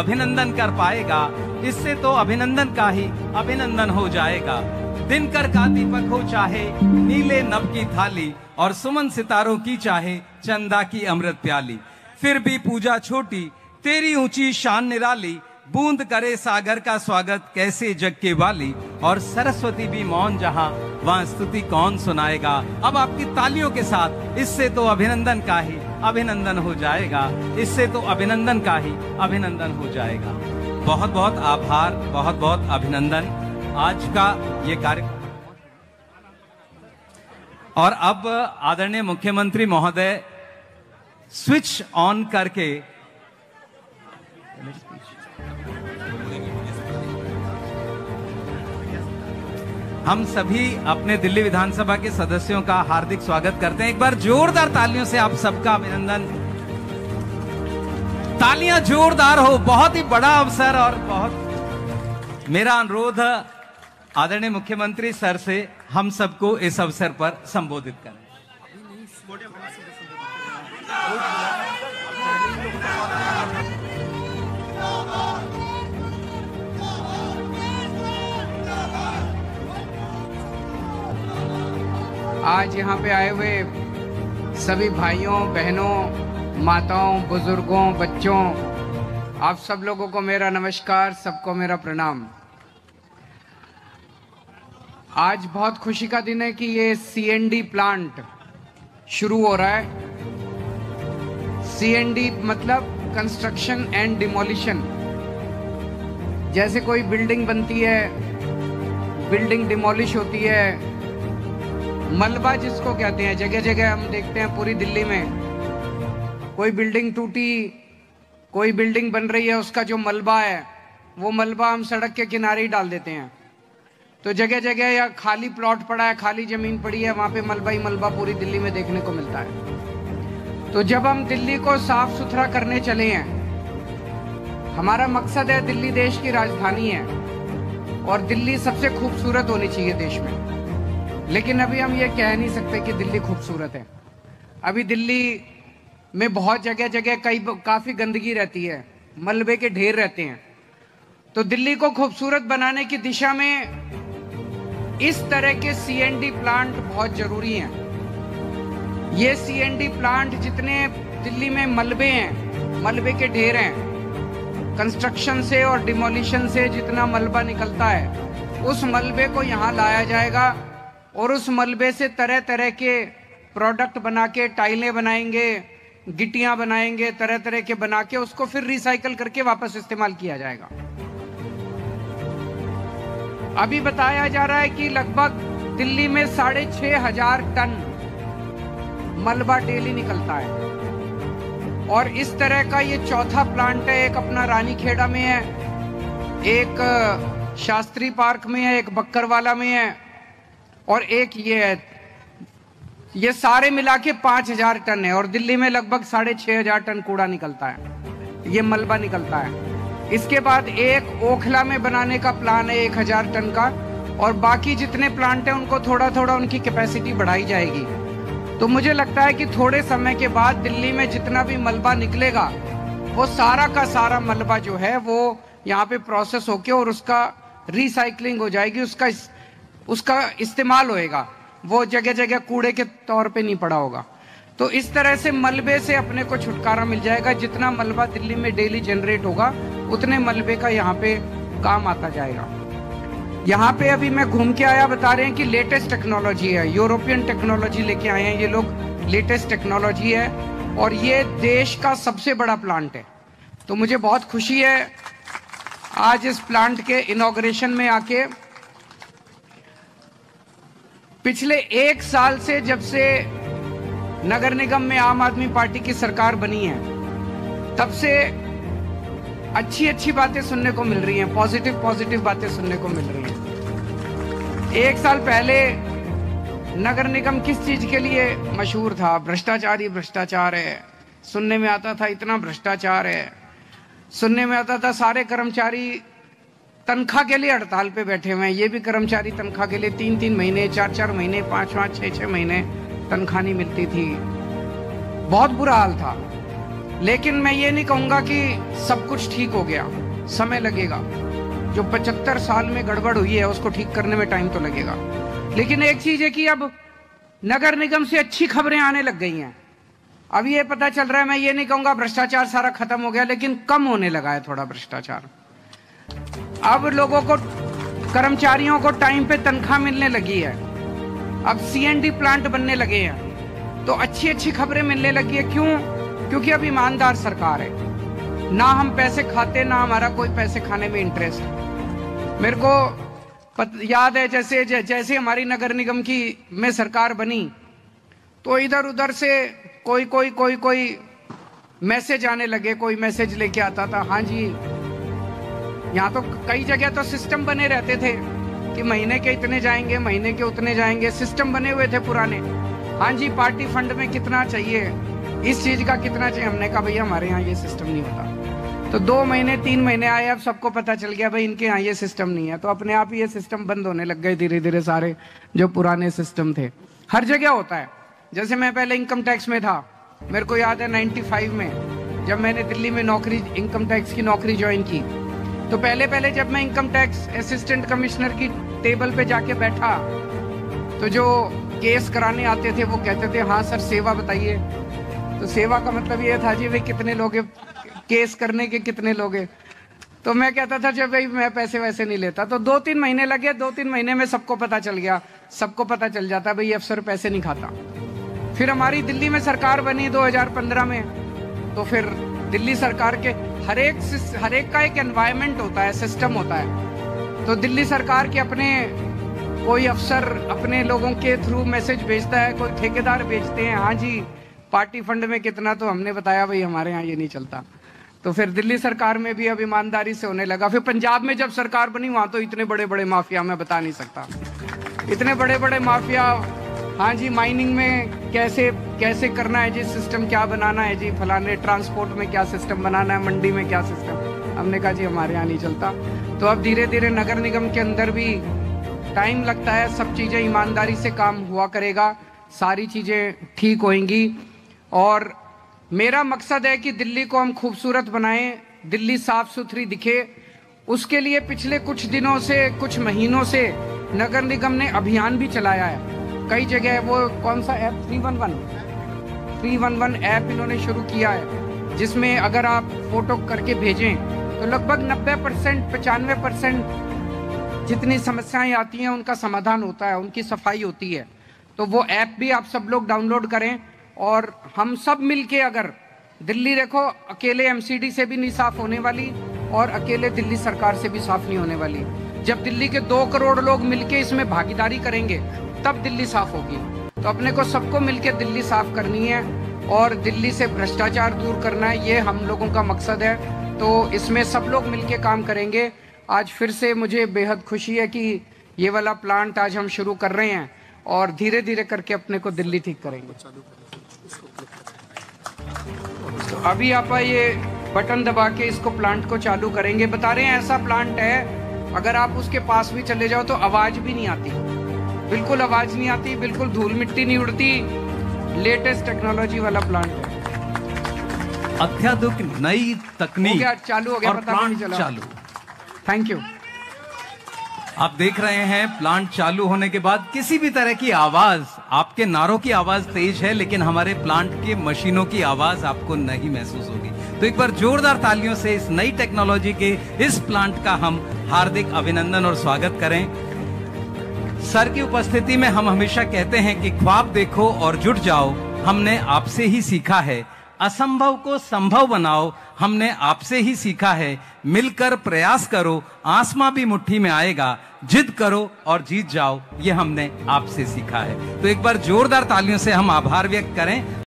अभिनंदन कर पाएगा, इससे तो अभिनंदन का ही अभिनंदन हो जाएगा। दिनकर का दीपक हो चाहे नीले नभ की थाली, और सुमन सितारों की चाहे चंदा की अमृत प्याली, फिर भी पूजा छोटी तेरी ऊंची शान निराली, बूंद करे सागर का स्वागत कैसे जग के वाली, और सरस्वती भी मौन जहां वहां स्तुति कौन सुनाएगा। अब आपकी तालियों के साथ इससे तो अभिनंदन का ही अभिनंदन हो जाएगा, इससे तो अभिनंदन का ही अभिनंदन हो जाएगा। बहुत बहुत आभार, बहुत बहुत अभिनंदन आज का ये कार्यक्रम। और अब आदरणीय मुख्यमंत्री महोदय स्विच ऑन करके हम सभी अपने दिल्ली विधानसभा के सदस्यों का हार्दिक स्वागत करते हैं। एक बार जोरदार तालियों से आप सबका अभिनंदन। तालियां जोरदार हो, बहुत ही बड़ा अवसर। और बहुत मेरा अनुरोध आदरणीय मुख्यमंत्री सर से हम सबको इस अवसर पर संबोधित करें। आज यहाँ पे आए हुए सभी भाइयों बहनों, माताओं, बुजुर्गों, बच्चों, आप सब लोगों को मेरा नमस्कार, सबको मेरा प्रणाम। आज बहुत खुशी का दिन है कि ये सीएनडी प्लांट शुरू हो रहा है। सीएनडी मतलब कंस्ट्रक्शन एंड डिमोलिशन। जैसे कोई बिल्डिंग बनती है, बिल्डिंग डिमोलिश होती है, मलबा जिसको कहते हैं, जगह जगह हम देखते हैं पूरी दिल्ली में कोई बिल्डिंग टूटी, कोई बिल्डिंग बन रही है, उसका जो मलबा है वो मलबा हम सड़क के किनारे ही डाल देते हैं। तो जगह जगह या खाली प्लॉट पड़ा है, खाली जमीन पड़ी है, वहां पे मलबा ही मलबा पूरी दिल्ली में देखने को मिलता है। तो जब हम दिल्ली को साफ सुथरा करने चले हैं, हमारा मकसद है, दिल्ली देश की राजधानी है और दिल्ली सबसे खूबसूरत होनी चाहिए देश में। लेकिन अभी हम ये कह नहीं सकते कि दिल्ली खूबसूरत है। अभी दिल्ली में बहुत जगह जगह काफी गंदगी रहती है, मलबे के ढेर रहते हैं। तो दिल्ली को खूबसूरत बनाने की दिशा में इस तरह के सीएनडी प्लांट बहुत जरूरी हैं। ये सीएनडी प्लांट जितने दिल्ली में मलबे हैं, मलबे के ढेर हैं, कंस्ट्रक्शन से और डिमोलिशन से जितना मलबा निकलता है, उस मलबे को यहाँ लाया जाएगा और उस मलबे से तरह तरह के प्रोडक्ट बना के, टाइलें बनाएंगे, गिट्टियां बनाएंगे, तरह तरह के बना के उसको फिर रिसाइकल करके वापस इस्तेमाल किया जाएगा। अभी बताया जा रहा है कि लगभग दिल्ली में 6,500 टन मलबा डेली निकलता है। और इस तरह का ये चौथा प्लांट है। एक अपना रानीखेड़ा में है, एक शास्त्री पार्क में है, एक बक्करवाला में है और एक ये है। ये सारे मिला के 5,000 टन है और दिल्ली में लगभग 6,500 टन कूड़ा निकलता है, ये मलबा निकलता है। इसके बाद एक ओखला में बनाने का प्लान है 1,000 टन का, और बाकी जितने प्लांट हैं उनको थोड़ा थोड़ा उनकी कैपेसिटी बढ़ाई जाएगी। तो मुझे लगता है कि थोड़े समय के बाद दिल्ली में जितना भी मलबा निकलेगा, वो सारा का सारा मलबा जो है वो यहाँ पे प्रोसेस होके और उसका रिसाइकलिंग हो जाएगी, उसका इस्तेमाल होएगा, वो जगह जगह कूड़े के तौर पे नहीं पड़ा होगा। तो इस तरह से मलबे से अपने को छुटकारा मिल जाएगा। जितना मलबा दिल्ली में डेली जनरेट होगा, उतने मलबे का यहाँ पे काम आता जाएगा। यहाँ पे अभी मैं घूम के आया, बता रहे हैं कि लेटेस्ट टेक्नोलॉजी है, यूरोपियन टेक्नोलॉजी लेके आए हैं ये लोग, लेटेस्ट टेक्नोलॉजी है और ये देश का सबसे बड़ा प्लांट है। तो मुझे बहुत खुशी है आज इस प्लांट के इनॉग्रेशन में आके। पिछले 1 साल से जब से नगर निगम में आम आदमी पार्टी की सरकार बनी है, तब से अच्छी अच्छी बातें सुनने को मिल रही हैं, पॉजिटिव बातें सुनने को मिल रही हैं। 1 साल पहले नगर निगम किस चीज के लिए मशहूर था? भ्रष्टाचार ही भ्रष्टाचार है, सुनने में आता था इतना भ्रष्टाचार है, सुनने में आता था सारे कर्मचारी तनख्वाह के लिए हड़ताल पे बैठे हुए हैं। ये भी कर्मचारी तनख्वाह के लिए 3-3 महीने, 4-4 महीने, 5-5, 6-6 महीने तनख्वाह नहीं मिलती थी, बहुत बुरा हाल था। लेकिन मैं ये नहीं कहूंगा कि सब कुछ ठीक हो गया, समय लगेगा। जो 75 साल में गड़बड़ हुई है उसको ठीक करने में टाइम तो लगेगा। लेकिन एक चीज है कि अब नगर निगम से अच्छी खबरें आने लग गई हैं। अब ये पता चल रहा है, मैं ये नहीं कहूंगा भ्रष्टाचार सारा खत्म हो गया, लेकिन कम होने लगा है थोड़ा भ्रष्टाचार। अब लोगों को, कर्मचारियों को टाइम पे तनख्वाह मिलने लगी है। अब सीएनडी प्लांट बनने लगे हैं, तो अच्छी अच्छी खबरें मिलने लगी है। क्यों? क्योंकि अब ईमानदार सरकार है, ना हम पैसे खाते, ना हमारा कोई पैसे खाने में इंटरेस्ट है। मेरे को याद है जैसे हमारी नगर निगम की में सरकार बनी, तो इधर उधर से कोई मैसेज आने लगे, कोई मैसेज लेके आता था, हाँ जी। यहाँ तो कई जगह तो सिस्टम बने रहते थे कि महीने के इतने जाएंगे, महीने के उतने जाएंगे, सिस्टम बने हुए थे पुराने। हाँ जी, पार्टी फंड में कितना चाहिए, इस चीज का कितना चाहिए। हमने कहा भैया हमारे यहाँ ये सिस्टम नहीं होता। तो 2 महीने 3 महीने आए, अब सबको पता चल गया भाई इनके यहाँ ये सिस्टम नहीं है, तो अपने आप ही ये सिस्टम बंद होने लग गए धीरे धीरे सारे जो पुराने सिस्टम थे। हर जगह होता है। जैसे मैं पहले इनकम टैक्स में था, मेरे को याद है 95 में जब मैंने दिल्ली में नौकरी, इनकम टैक्स की नौकरी ज्वाइन की, तो पहले जब मैं इनकम टैक्स असिस्टेंट कमिश्नर की टेबल पे जाके बैठा, तो जो केस कराने आते थे वो कहते थे हाँ सर सेवा बताइए। तो सेवा का मतलब ये था जी भाई कितने लोगे, केस करने के कितने लोगे। तो मैं कहता था जब भाई मैं पैसे वैसे नहीं लेता। तो 2-3 महीने लगे, 2-3 महीने में सबको पता चल गया, सबको पता चल जाता भाई अफसर पैसे नहीं खाता। फिर हमारी दिल्ली में सरकार बनी 2015 में, तो फिर दिल्ली सरकार के हर एक का एक एनवायरनमेंट होता है, सिस्टम होता है। तो दिल्ली सरकार के अपने कोई अफसर अपने लोगों के थ्रू मैसेज भेजता है, कोई ठेकेदार भेजते हैं, हाँ जी पार्टी फंड में कितना, तो हमने बताया भाई हमारे यहाँ ये नहीं चलता। तो फिर दिल्ली सरकार में भी अब ईमानदारी से होने लगा। फिर पंजाब में जब सरकार बनी वहां तो इतने बड़े बड़े माफिया, मैं बता नहीं सकता, इतने बड़े बड़े माफिया। हाँ जी, माइनिंग में कैसे करना है जी, सिस्टम क्या बनाना है जी, फलाने ट्रांसपोर्ट में क्या सिस्टम बनाना है, मंडी में क्या सिस्टम। हमने कहा जी हमारे यहाँ नहीं चलता। तो अब धीरे धीरे नगर निगम के अंदर भी टाइम लगता है, सब चीजें ईमानदारी से काम हुआ करेगा, सारी चीजें ठीक होंगी। और मेरा मकसद है कि दिल्ली को हम खूबसूरत बनाएं, दिल्ली साफ सुथरी दिखे। उसके लिए पिछले कुछ दिनों से, कुछ महीनों से नगर निगम ने अभियान भी चलाया है कई जगह। वो कौन सा ऐप, 311 ऐप इन्होंने शुरू किया है, जिसमें अगर आप फोटो करके भेजें तो लगभग 90% 95% जितनी समस्याएं आती हैं उनका समाधान होता है, उनकी सफाई होती है। तो वो ऐप भी आप सब लोग डाउनलोड करें, और हम सब मिलके, अगर दिल्ली देखो अकेले एमसीडी से भी नहीं साफ होने वाली और अकेले दिल्ली सरकार से भी साफ नहीं होने वाली। जब दिल्ली के 2 करोड़ लोग मिलके इसमें भागीदारी करेंगे तब दिल्ली साफ होगी। तो अपने को सबको मिलके दिल्ली साफ करनी है और दिल्ली से भ्रष्टाचार दूर करना है, ये हम लोगों का मकसद है। तो इसमें सब लोग मिलके काम करेंगे। आज फिर से मुझे बेहद खुशी है कि ये वाला प्लांट आज हम शुरू कर रहे हैं और धीरे धीरे करके अपने को दिल्ली ठीक करेंगे। तो अभी आप ये बटन दबा के इसको प्लांट को चालू करेंगे। बता रहे हैं ऐसा प्लांट है, अगर आप उसके पास भी चले जाओ तो आवाज भी नहीं आती, बिल्कुल आवाज नहीं आती, बिल्कुल धूल मिट्टी नहीं उड़ती। लेटेस्ट टेक्नोलॉजी वाला प्लांट है, अत्याधुनिक नई तकनीक। चालू हो गया, पता नहीं चला। चालू। Thank you. आप देख रहे हैं प्लांट चालू होने के बाद किसी भी तरह की आवाज, आपके नारों की आवाज तेज है, लेकिन हमारे प्लांट के मशीनों की आवाज आपको नहीं महसूस होगी। तो एक बार जोरदार तालियों से इस नई टेक्नोलॉजी के इस प्लांट का हम हार्दिक अभिनंदन और स्वागत करें। सर की उपस्थिति में हम हमेशा कहते हैं कि ख्वाब देखो और जुट जाओ, हमने आपसे ही सीखा है। असंभव को संभव बनाओ, हमने आपसे ही सीखा है। मिलकर प्रयास करो, आसमां भी मुट्ठी में आएगा। जिद करो और जीत जाओ, ये हमने आपसे सीखा है। तो एक बार जोरदार तालियों से हम आभार व्यक्त करें।